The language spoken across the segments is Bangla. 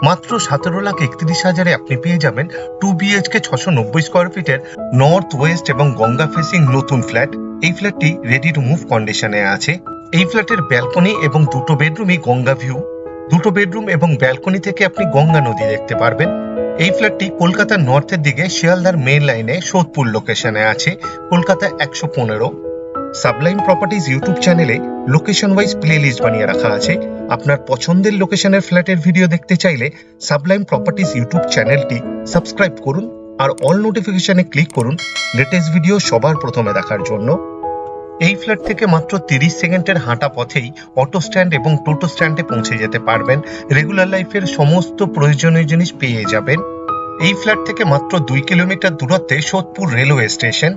মাত্র 17,31,000-এ আপনি পেয়ে যাবেন 2 BHK 690 স্কোয়ার ফিটের নর্থ ওয়েস্ট এবং গঙ্গা ফেসিং নতুন ফ্ল্যাট। এই ফ্ল্যাটটি রেডি টু মুভ কন্ডিশনে আছে। এই ফ্ল্যাটের ব্যালকনি এবং দুটো বেডরুমই গঙ্গা ভিউ। দুটো বেডরুম এবং ব্যালকনি থেকে আপনি গঙ্গা নদী দেখতে পারবেন। এই ফ্ল্যাটটি কলকাতার নর্থের দিকে শিয়ালদার মেন লাইনে সোদপুর লোকেশনে আছে, কলকাতা 115। সাবলাইম প্রপার্টিজ ইউটিউব চ্যানেলে লোকেশন ওয়াইজ প্লে লিস্ট বানিয়ে রাখা আছে। আপনার পছন্দের লোকেশনের ফ্ল্যাটের ভিডিও দেখতে চাইলে সাবলাইম প্রপার্টিজ ইউটিউব চ্যানেলটি সাবস্ক্রাইব করুন আর অল নোটিফিকেশনে ক্লিক করুন লেটেস্ট ভিডিও সবার প্রথমে দেখার জন্য। এই ফ্ল্যাট থেকে মাত্র 30 সেকেন্ডের হাঁটা পথেই অটো স্ট্যান্ড এবং টোটো স্ট্যান্ডে পৌঁছে যেতে পারবেন। রেগুলার লাইফের সমস্ত প্রয়োজনীয় জিনিস পেয়ে যাবেন। এই ফ্ল্যাট থেকে মাত্র 2 কিলোমিটার দূরত্বে সোদপুর রেলওয়ে স্টেশন,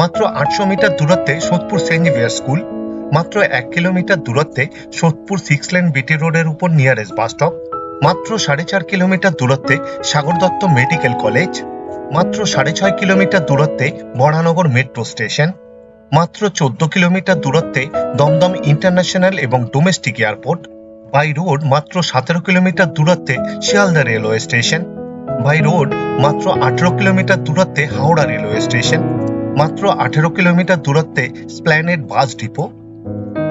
মাত্র 800 মিটার দূরত্বে সোদপুর সেন্ট জেভিয়ার স্কুল, মাত্র 1 কিলোমিটার দূরত্বে সোদপুর 6 লেন বিটি রোডের উপর নিয়ারেস্ট বাস স্টপ, মাত্র 4.5 কিলোমিটার দূরত্বে সাগর দত্ত মেডিকেল কলেজ, মাত্র 6.5 কিলোমিটার দূরত্বে বরানগর মেট্রো স্টেশন, মাত্র 14 কিলোমিটার দূরত্বে দমদম ইন্টারন্যাশনাল এবং ডোমেস্টিক এয়ারপোর্ট, বাই রোড মাত্র 17 কিলোমিটার দূরত্বে Sealdah railway station, by road মাত্র 18 কিলোমিটার দূরত্বে হাওড়া রেলওয়ে স্টেশন, মাত্র 18 কিলোমিটার দূরত্বে স্প্ল্যানেড বাস ডিপো।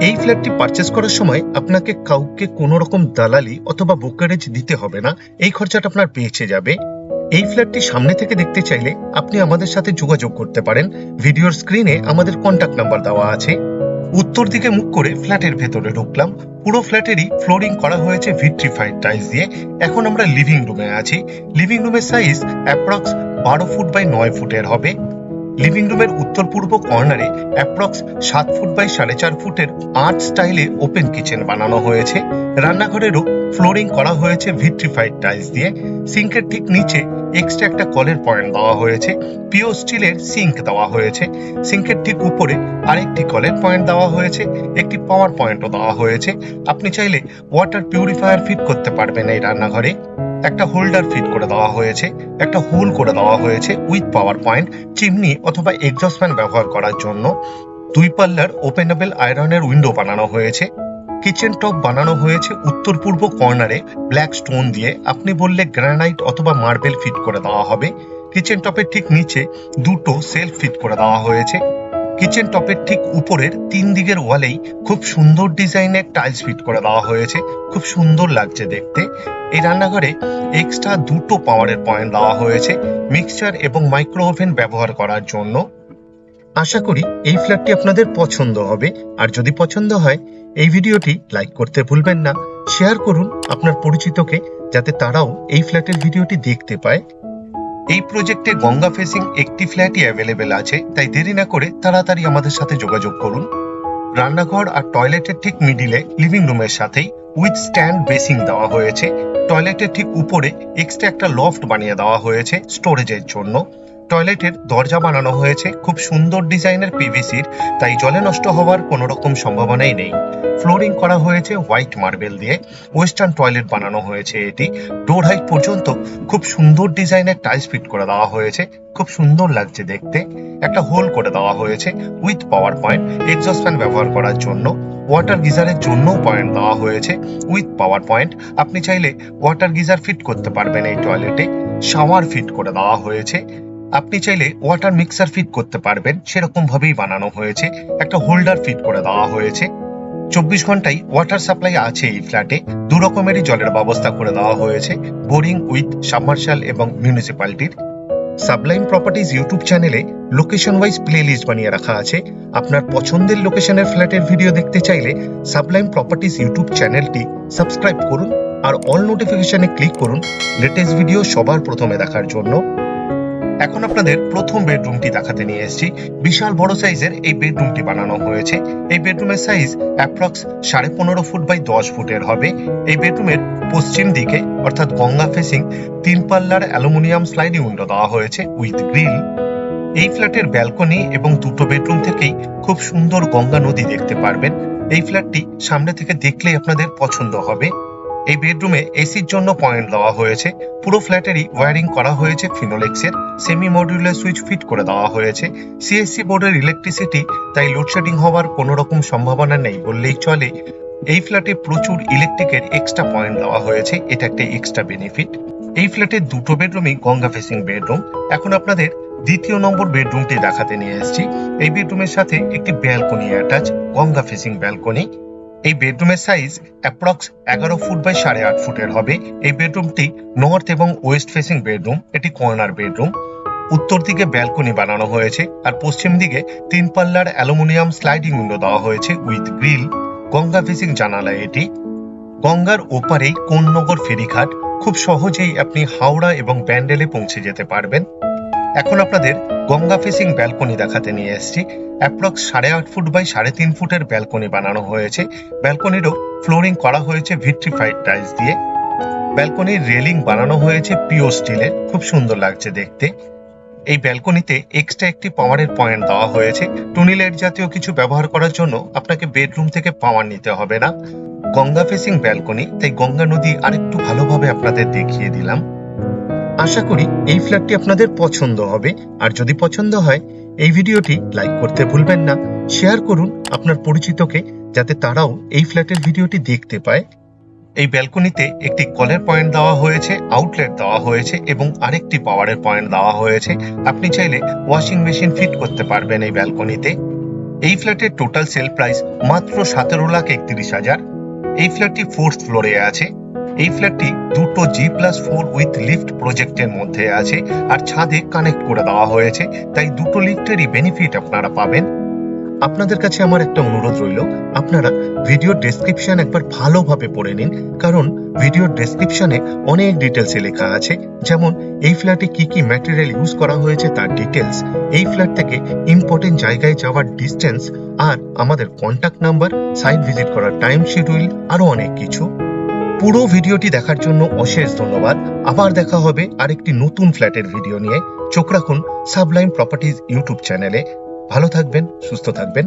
এই ফ্ল্যাটটি পারচেস করার সময় আপনাকে কাউকে কোনো রকম দালালি অথবা ব্রোকারেজ দিতে হবে না, এই খরচাটা আপনার বেঁচে যাবে। এই ফ্ল্যাটটি সামনে থেকে দেখতে চাইলে আপনি আমাদের সাথে যোগাযোগ করতে পারেন। ভিডিওর স্ক্রিনে আমাদের কন্ট্যাক্ট নাম্বার দেওয়া আছে। উত্তর দিকে মুখ করে ফ্ল্যাটের ভেতরে ঢুকলাম। পুরো ফ্ল্যাটেরই ফ্লোরিং করা হয়েছে ভিট্রিফাইড টাইলস দিয়ে। এখন আমরা লিভিং রুমে আছি। লিভিং রুমের সাইজ অ্যাপ্রক্স 12 ফুট বাই 9 ফুটের হবে। লিভিং রুমের উত্তর পূর্ব কর্নারে অ্যাপ্রক্স 7 ফুট বাই 4.5 ফুটের আর্ট স্টাইলে ওপেন কিচেন বানানো হয়েছে। রান্নাঘরেরও ফ্লোরিং করা হয়েছে ভিট্রিফাইড টাইলস দিয়ে। সিঙ্কের ঠিক নিচে এক্সট্রা একটা কলের পয়েন্ট দেওয়া হয়েছে। পিও স্টিলের সিঙ্ক দেওয়া হয়েছে। সিঙ্কের ঠিক উপরে আরেকটি কলের পয়েন্ট দেওয়া হয়েছে, একটি পাওয়ার পয়েন্টও দেওয়া হয়েছে। আপনি চাইলে ওয়াটার পিউরিফায়ার ফিট করতে পারবেন এই রান্নাঘরে। একটা হোল্ডার ফিট করে দেওয়া হয়েছে, একটা হোল করে দেওয়া হয়েছে উইথ পাওয়ার পয়েন্ট, চিমনি অথবা এক্সস্ট ফ্যান ব্যবহার করার জন্য। 2 পাল্লার ওপেনেবল আয়রনের উইন্ডো বানানো হয়েছে। কিচেন টপ বানানো হয়েছে উত্তর পূর্ব কর্নারে ব্ল্যাক স্টোন দিয়ে। আপনি বললে গ্রানাইট অথবা মার্বেল ফিট করে দেওয়া হবে। কিচেন টপের ঠিক নিচে দুটো সেলফ ফিট করে দেওয়া হয়েছে। কিচেন টপের ঠিক উপরের 3 দিকের ওয়ালেই খুব সুন্দর ডিজাইনের টাইলস ফিট করে দেওয়া হয়েছে, খুব সুন্দর লাগছে দেখতে। এই রান্নাঘরে এক্সট্রা দুটো পাওয়ারের পয়েন্ট দেওয়া হয়েছে মিক্সচার এবং মাইক্রো ওভেন ব্যবহার করার জন্য। আশা করি এই ফ্ল্যাটটি আপনাদের পছন্দ হবে। আর যদি পছন্দ হয় এই ভিডিওটি লাইক করতে ভুলবেন না। শেয়ার করুন আপনার পরিচিতকে, যাতে তারাও এই ফ্ল্যাটের ভিডিওটি দেখতে পায়। এই প্রজেক্টে গঙ্গা ফেসিং একটি ফ্ল্যাটই অ্যাভেলেবেল আছে, তাই দেরি না করে তাড়াতাড়ি আমাদের সাথে যোগাযোগ করুন। রান্নাঘর আর টয়লেটের ঠিক মিডিলে লিভিং রুমের সাথেই উইথ স্ট্যান্ড বেসিং দেওয়া হয়েছে। টয়লেটের ঠিক উপরে এক্সট্রা একটা লফট বানিয়ে দেওয়া হয়েছে স্টোরেজের জন্য। টয়লেটের দরজা বানানো হয়েছে খুব সুন্দর ডিজাইনের পিভিসির, তাই জলে নষ্ট হওয়ার কোনো রকম সম্ভাবনাই নেই। ফ্লোরিং করা হয়েছে হোয়াইট মার্বেল দিয়ে। ওয়েস্টার্ন টয়লেট বানানো হয়েছে এটি। ডোর হাইট পর্যন্ত খুব সুন্দর ডিজাইনের টাইলস ফিট করে দেওয়া হয়েছে, খুব সুন্দর লাগছে দেখতে। একটা হোল করে দেওয়া হয়েছে with power point, exhaust fan ব্যবহার করার জন্য। ওয়াটার গিজারের জন্য পয়েন্ট দেওয়া হয়েছে উইথ পাওয়ার পয়েন্ট। আপনি চাইলে ওয়াটার গিজার ফিট করতে পারবেন এই টয়লেটে। শাওয়ার ফিট করে দেওয়া হয়েছে। আপনি চাইলে ওয়াটার মিক্সার ফিট করতে পারবেন, সেরকম ভাবেই বানানো হয়েছে। একটা হোল্ডার ফিট করে দেওয়া হয়েছে। 24 ঘন্টাই ওয়াটার সাপ্লাই আছে এই ফ্ল্যাটে। 2 রকমেরই জলের ব্যবস্থা করে দেওয়া হয়েছে, বোরিং উইথ সাবমার্শাল এবং মিউনিসিপ্যালিটির। সাবলাইম প্রপার্টিজ ইউটিউব চ্যানেলে লোকেশন ওয়াইজ প্লে লিস্ট বানিয়ে রাখা আছে। আপনার পছন্দের লোকেশনের ফ্ল্যাটের ভিডিও দেখতে চাইলে সাবলাইম প্রপার্টিজ ইউটিউব চ্যানেলটি সাবস্ক্রাইব করুন আর অল নোটিফিকেশনে ক্লিক করুন লেটেস্ট ভিডিও সবার প্রথমে দেখার জন্য। এখন আপনাদের প্রথম বেডরুমটি দেখাতে নিয়ে এসেছি। বিশাল বড় সাইজের এই বেডরুমটি বানানো হয়েছে। এই বেডরুমের সাইজ অ্যাপ্রক্স 15.5 ফুট বাই 10 ফুটের হবে। এই বেডরুমের পশ্চিম দিকে অর্থাৎ গঙ্গা ফেসিং 3 পাল্লার অ্যালুমিনিয়াম স্লাইডিং উইন্ডো দেওয়া হয়েছে উইথ গ্রিল। এই ফ্ল্যাটের ব্যালকনি এবং দুটো বেডরুম থেকেই খুব সুন্দর গঙ্গা নদী দেখতে পারবেন। এই ফ্ল্যাটটি সামনে থেকে দেখলেই আপনাদের পছন্দ হবে। এই বেডরুমে এসির জন্য পয়েন্ট দেওয়া হয়েছে। পুরো ফ্ল্যাটেরই ওয়্যারিং করা হয়েছে ফিনোলেক্সের। সেমি মডিউলার সুইচ ফিট করে দেওয়া হয়েছে। সিএসসি বোর্ডের ইলেকট্রিসিটি, তাই লোডশেডিং হওয়ার কোনো রকম সম্ভাবনা নেই বললেই চলে। এই ফ্ল্যাটে প্রচুর ইলেকট্রিকের এক্সট্রা পয়েন্ট দেওয়া হয়েছে, এটা একটা এক্সট্রা বেনিফিট। এই ফ্ল্যাটের দুটো বেডরুমই গঙ্গা ফেসিং বেডরুম। এখন আপনাদের দ্বিতীয় নম্বর বেডরুমটি দেখাতে নিয়ে এসেছি। এই বেডরুমের সাথে একটি balcony attach, Ganga facing balcony. এই বেডরুমের সাইজ অ্যাপ্রক্স 11 ফুট বাই 8.5 ফুটের হবে। এই বেডরুমটি নর্থ এবং ওয়েস্ট ফেসিং বেডরুম, এটি কর্নার বেডরুম। উত্তর দিকে ব্যালকনি বানানো হয়েছে আর পশ্চিম দিকে 3 পাল্লার অ্যালুমিনিয়াম স্লাইডিং উইন্ডো দেওয়া হয়েছে উইথ গ্রিল। গঙ্গা ফেসিং জানালা এটি। গঙ্গার ওপারেই কোন্নগর ফেরিঘাট, খুব সহজেই আপনি হাওড়া এবং ব্যান্ডেলে পৌঁছে যেতে পারবেন। এখন আপনাদের গঙ্গা ফেসিং ব্যালকনি দেখাতে নিয়ে এসেছি। অ্যাপ্রক্স 8.5 ফুট বাই 3.5 ফুটের ব্যালকনি বানানো হয়েছে। ব্যালকনিরও ফ্লোরিং করা হয়েছে ভিট্রিফাইড টাইলস দিয়ে। ব্যালকনির রেলিং বানানো হয়েছে পিওর স্টিলের, খুব সুন্দর লাগছে দেখতে। এই ব্যালকনিতে এক্সট্রা একটি পাওয়ারের পয়েন্ট দেওয়া হয়েছে। টুনি লাইট জাতীয় কিছু ব্যবহার করার জন্য আপনাকে বেডরুম থেকে পাওয়ার নিতে হবে না। গঙ্গা ফেসিং ব্যালকনি, তাই গঙ্গা নদী আরেকটু ভালোভাবে আপনাদের দেখিয়ে দিলাম। আশা করি এই ফ্ল্যাটটি আপনাদের পছন্দ হবে। আর যদি পছন্দ হয় এই ভিডিওটি লাইক করতে ভুলবেন না, শেয়ার করুন আপনার পরিচিতকে, যাতে তারাও এই ফ্ল্যাটের ভিডিওটি দেখতে পায়। এই ব্যালকনিতে একটি কলের পয়েন্ট দেওয়া হয়েছে, আউটলেট দেওয়া হয়েছে এবং আরেকটি পাওয়ারের পয়েন্ট দেওয়া হয়েছে। আপনি চাইলে ওয়াশিং মেশিন ফিট করতে পারবেন এই ব্যালকনিতে। এই ফ্ল্যাটের টোটাল সেল প্রাইস মাত্র 17,31,000। এই ফ্ল্যাটটি 4th ফ্লোরে আছে। এই ফ্ল্যাটটি দুটো G+4 উইথ লিফট প্রজেক্টের মধ্যে আছে আর ছাদে কানেক্ট করে দেওয়া হয়েছে, তাই দুটো লিফটেরই বেনিফিট আপনারা পাবেন। আপনাদের কাছে আমার একটা অনুরোধ রইল, আপনারা ভিডিও ডেসক্রিপশন একবার ভালোভাবে পড়ে নিন, কারণ ভিডিও ডেসক্রিপশনে অনেক ডিটেলসে লেখা আছে, যেমন এই ফ্ল্যাটে কি কি ম্যাটেরিয়াল ইউজ করা হয়েছে তার ডিটেলস, এই ফ্ল্যাট থেকে ইম্পর্টেন্ট জায়গায় যাওয়ার ডিস্টেন্স, আর আমাদের কন্ট্যাক্ট নাম্বার, সাইট ভিজিট করার টাইম শিডিউল, আরো অনেক কিছু। পুরো ভিডিওটি দেখার জন্য অশেষ ধন্যবাদ। আবার দেখা হবে আরেকটি নতুন ফ্ল্যাটের ভিডিও নিয়ে। চোখ রাখুন সাবলাইম প্রপার্টিজ ইউটিউব চ্যানেলে। ভালো থাকবেন, সুস্থ থাকবেন।